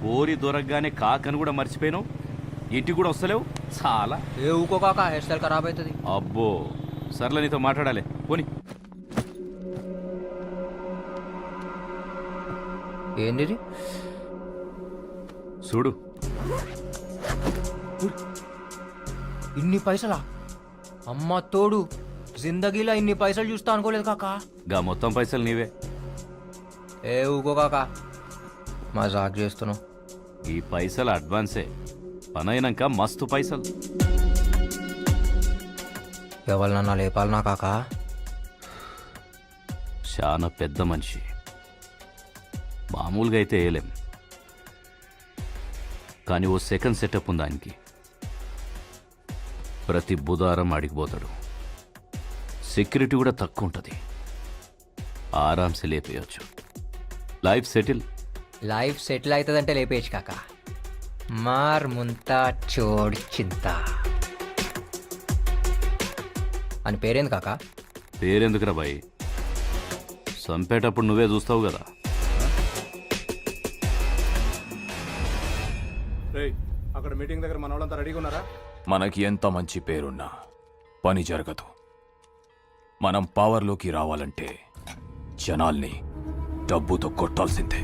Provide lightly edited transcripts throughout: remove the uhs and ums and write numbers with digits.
పోరి దొరకగానే కాకని కూడా మర్చిపోయినావు. ఇంటికి కూడా వస్తలేవు. చాలా ఏ ఊకో కాక, హెయిర్ స్టైల్ ఖరాబ్ అవుతుంది. అబ్బో, సర్లే నీతో మాట్లాడాలి పోని. ఏంది ఇది? చూడు. ఇన్ని పైసలా? అమ్మ తోడు, జిందగీలో ఇన్ని పైసలు చూస్తా అనుకోలేదు కాకా. గా మొత్తం పైసలు నీవే. ఏ ఊకో కాకా, మజాక్ చేస్తున్నావు. ఈ పైసలు అడ్వాన్సే, పనైనాక మస్తు పైసలు. ఎవరినన్నా లేపాలనా కాకా? చాలా పెద్ద మనిషి, మామూలుగా అయితే వేయలేం. కానీ ఓ సెకండ్ సెటప్ ఉంది ఆయనకి. ప్రతి బుధవారం అడిగిపోతాడు. సెక్యూరిటీ కూడా తక్కువ ఉంటుంది. ఆరామ్సే లేపేయచ్చు. Life settle. లైఫ్ సెటిల్ అవుతుందంటే లేపేయచ్చు కాకా. మార్ ముంతా చోడ్ చింత అని పేరేంది కాకా? పేరెందుకురా బాయ్, చంపేటప్పుడు నువ్వే చూస్తావు కదా. అక్కడ మీటింగ్ దగ్గర మన వాళ్ళంతా రెడీగా ఉన్నారా? మనకి ఎంత మంచి పేరున్నా పని జరగదు. మనం పవర్లోకి రావాలంటే జనాల్ని డబ్బుతో కొట్టాల్సిందే.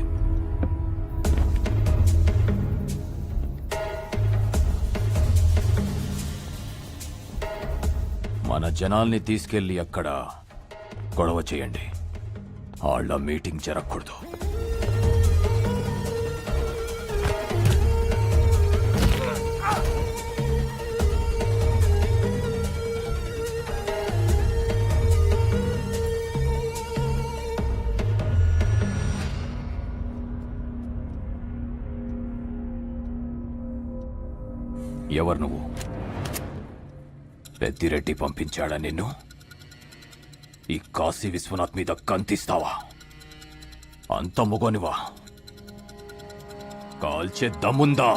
మన జనాల్ని తీసుకెళ్ళి అక్కడ గొడవ చేయండి. వాళ్ళ మీటింగ్ జరగకూడదు. ఎవరు నువ్వు? పెద్దిరెడ్డి పంపించాడా నిన్ను? ఈ కాశీ విశ్వనాథ్ మీద కంతిస్తావా? అంత మొగోనివా? కాల్చే దమ్ముందా?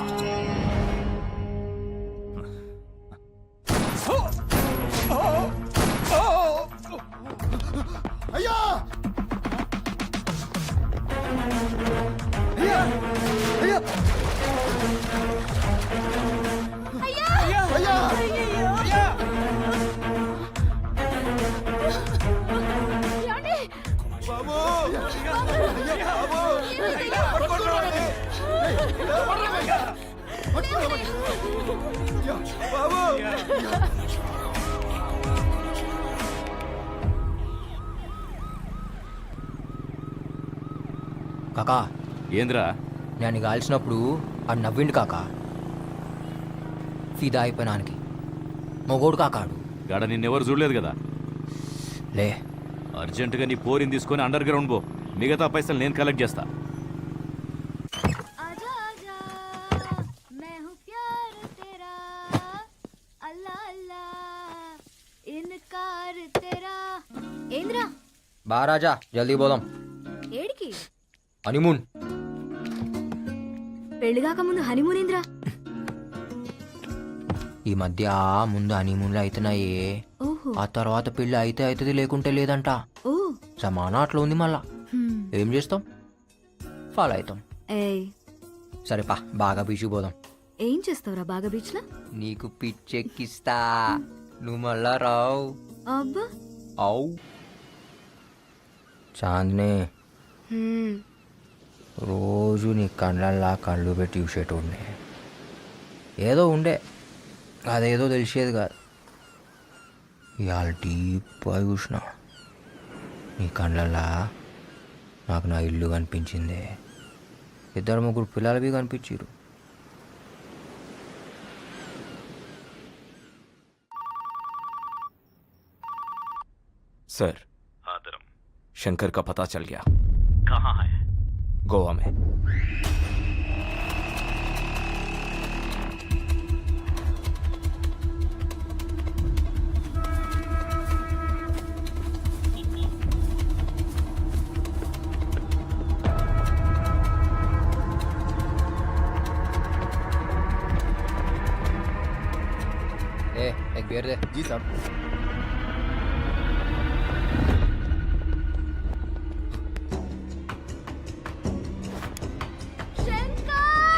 అయ్యా! అయ్యా! అయ్యా! అయ్యా! అయ్యా! బాబు! అయ్యా బాబు! పట్టుకోండి! బాబు! కాకా, ఏంద్రా? నేను కాల్చినప్పుడు ఆడు నవ్విండు కాకా. ఫిదా అయిపోయినానికి. మొగోడు కాకాడు. గాడ నిన్నెవరు చూడలేదు కదా. లే, అర్జెంటుగా నీ పోరిని తీసుకొని అండర్ గ్రౌండ్ పో. మిగతా పైసలు నేను కలెక్ట్ చేస్తా. ఏంద్రా? బా రాజా, జల్దీ పోదాం. ఏడికి? హనీమూన్. పెళ్లిగాక ముందు హనీమూన్ ఏంద్రా? ఈ మధ్య ముందు హనీమూన్లు అవుతున్నాయే, ఓహో. ఆ తర్వాత పెళ్లి అయితే అవుతుంది, లేకుంటే లేదంట. ఓ సమానం అట్లా ఉంది. మళ్ళా ఏం చేస్తాం? ఫాలో అవుతాం. ఏయ్, సరే పా, బాగా బీచ్కి పోదాం. ఏం చేస్తావురా బాగా బీచ్ లో? నీకు పిచ్చెక్కిస్తా, నువ్వు మళ్ళా రావు. అబ్బా. అవు చాందిని, రోజు నీ కళ్ళల్లా కళ్ళు పెట్టి చూసేటోడిని. ఏదో ఉండే, అదేదో తెలిసేది కాదు. ఇవాళ డీప్గా చూసిన నీ కళ్ళల్లా నాకు నా ఇల్లు కనిపించింది. 2-3 పిల్లలవి కనిపించారు. सर, शंकर का पता चल गया. कहाँ है? गोवा में. एक बियर दे. जी साहब. శంకర్!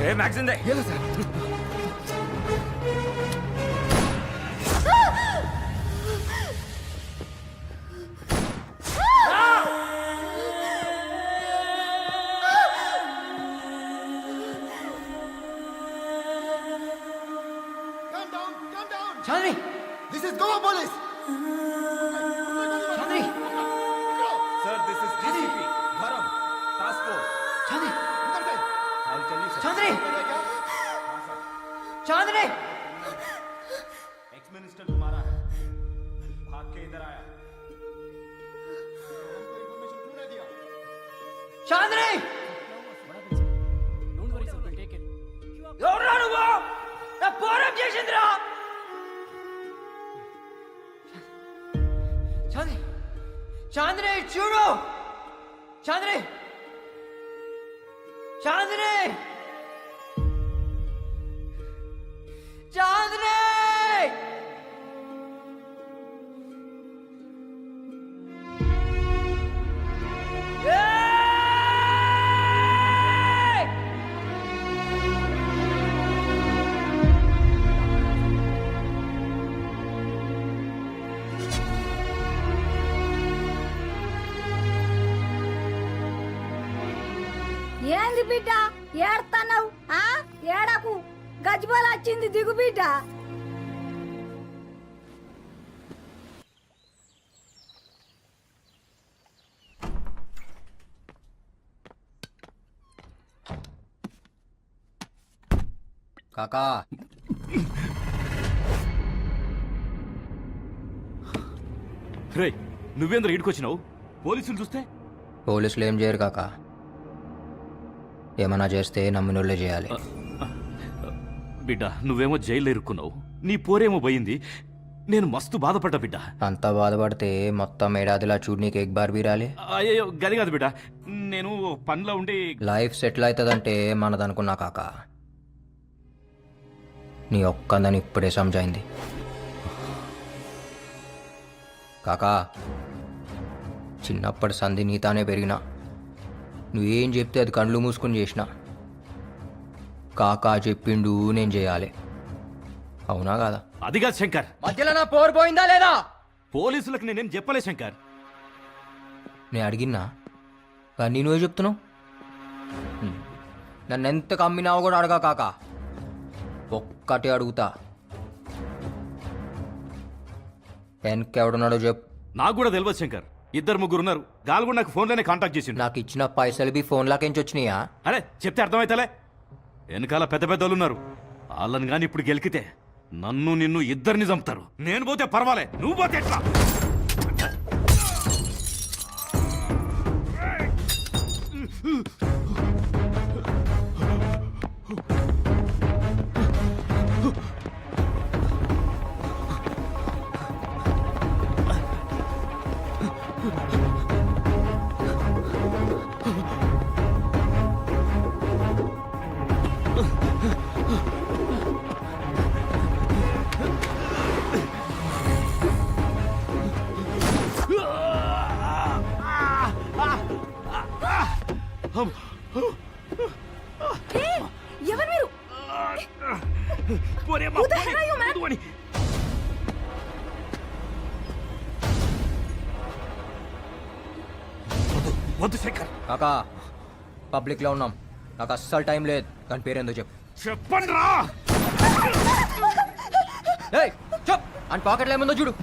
ఏ మ్యాగ్జిన్ దే ఎలా sir? Calm down, calm down. చాంద్రి This is Goa police. చాంద్రి sir this is DCP Dharma task force చాంద్రి इधर से। आई टेल यू చాంద్రి इधर क्या? చాంద్రి एक्स मिनिस्टर तुम्हारा है भाग के इधर आया Information क्यों नहीं दिया? చాంద్రి ఎవరురా నువ్వు నా పోరం చేసిందిరా చాంద్రి చాంద్రి చూడు చాంద్రి చాంద్రి చాంద్రి ఏయ్! ఏంది బిడ్డ ఏడతన్నావు ఏడకు గజ్బల్ వచ్చింది దిగు బిడ్డ కాకా రే నువ్వేంద్ర ఈడుకొచ్చినావు పోలీసులు చూస్తే పోలీసులు ఏం చేయరు కాకా ఏమన్నా చేస్తే నమ్మినోళ్ళే చేయాలి బిడ్డ నువ్వేమో జైల్లో ఇరుక్కున్నావు నీ పోరేమో పోయింది నేను మస్తు బాధపడ్డా బిడ్డ అంత బాధపడితే మొత్తం ఏడాదిలా చూడు నీకు ఎగ్ బార్ బీరాలి అయ్యో గది కాదు బిడ్డ నేను పనిలో ఉండి లైఫ్ సెటిల్ అవుతుందంటే మనదనుకున్నా కాక నీ ఒక్కందని ఇప్పుడే సమజైంది కాకా చిన్నప్పటి సంధి నీతానే పెరిగినా నువ్వేం చెప్తే అది కళ్ళు మూసుకొని చేసిన కాకా చెప్పిండు నేను చేయాలి అవునా కాదా అది కాదు శంకర్ మధ్యలో నా పోరు పోయిందా లేదా పోలీసులకు నేనేం చెప్పలే శంకర్ నేను అడిగినా కానీ నువ్వే చెప్తున్నావు నన్ను ఎంత కమ్మినావో కూడా అడగా కాక ఒక్కటే అడుగుతా వెనకెవడున్నాడో చెప్పు నాకు కూడా తెలియదు శంకర్ ఇద్దరు ముగ్గురు ఉన్నారు గాలు కూడా నాకు ఫోన్లోనే కాంటాక్ట్ చేసిండు నాకు ఇచ్చిన పైసలు బి ఫోన్లాకెంచి వచ్చినాయా అరే చెప్తే అర్థమైతలే వెనకాల పెద్ద పెద్దోళ్ళు ఉన్నారు వాళ్ళని కానీ ఇప్పుడు గెలికితే నన్ను నిన్ను ఇద్దరిని చంపుతారు నేను పోతే పర్వాలే నువ్వు పోతే ఎట్లా ఎవరు మీరు పోరేమ్మా, Who the పోరే, hell are you, man? వద్దు అని. వద్దు శంకర్ కాకా పబ్లిక్లో ఉన్నాం నాకు అస్సలు టైం లేదు కానీ పేరేందో చెప్పు చెప్పండి రా ఏయ్ చెప్ అని పాకెట్లో ఏముందో చూడు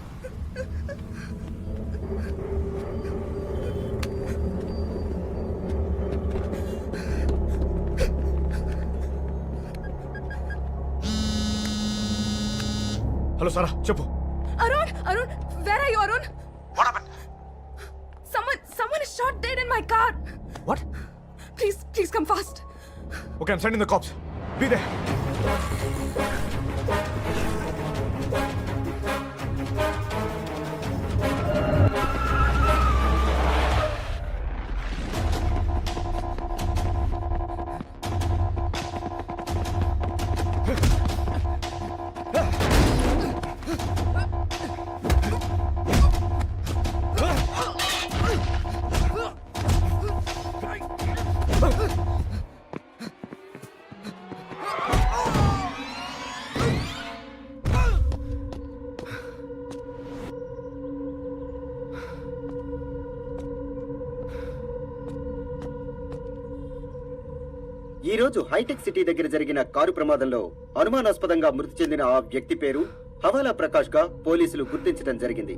హలో సారా చెప్పు. Arun, where are you, Arun? What happened? Someone is shot dead in my car. What? Please come fast. Okay, I'm sending the cops. Be there. ఈ రోజు హైటెక్ సిటీ దగ్గర జరిగిన కారు ప్రమాదంలో అనుమానాస్పదంగా మృతి చెందిన ఆ వ్యక్తి పేరు హవాలా ప్రకాష్ గా పోలీసులు గుర్తించడం జరిగింది.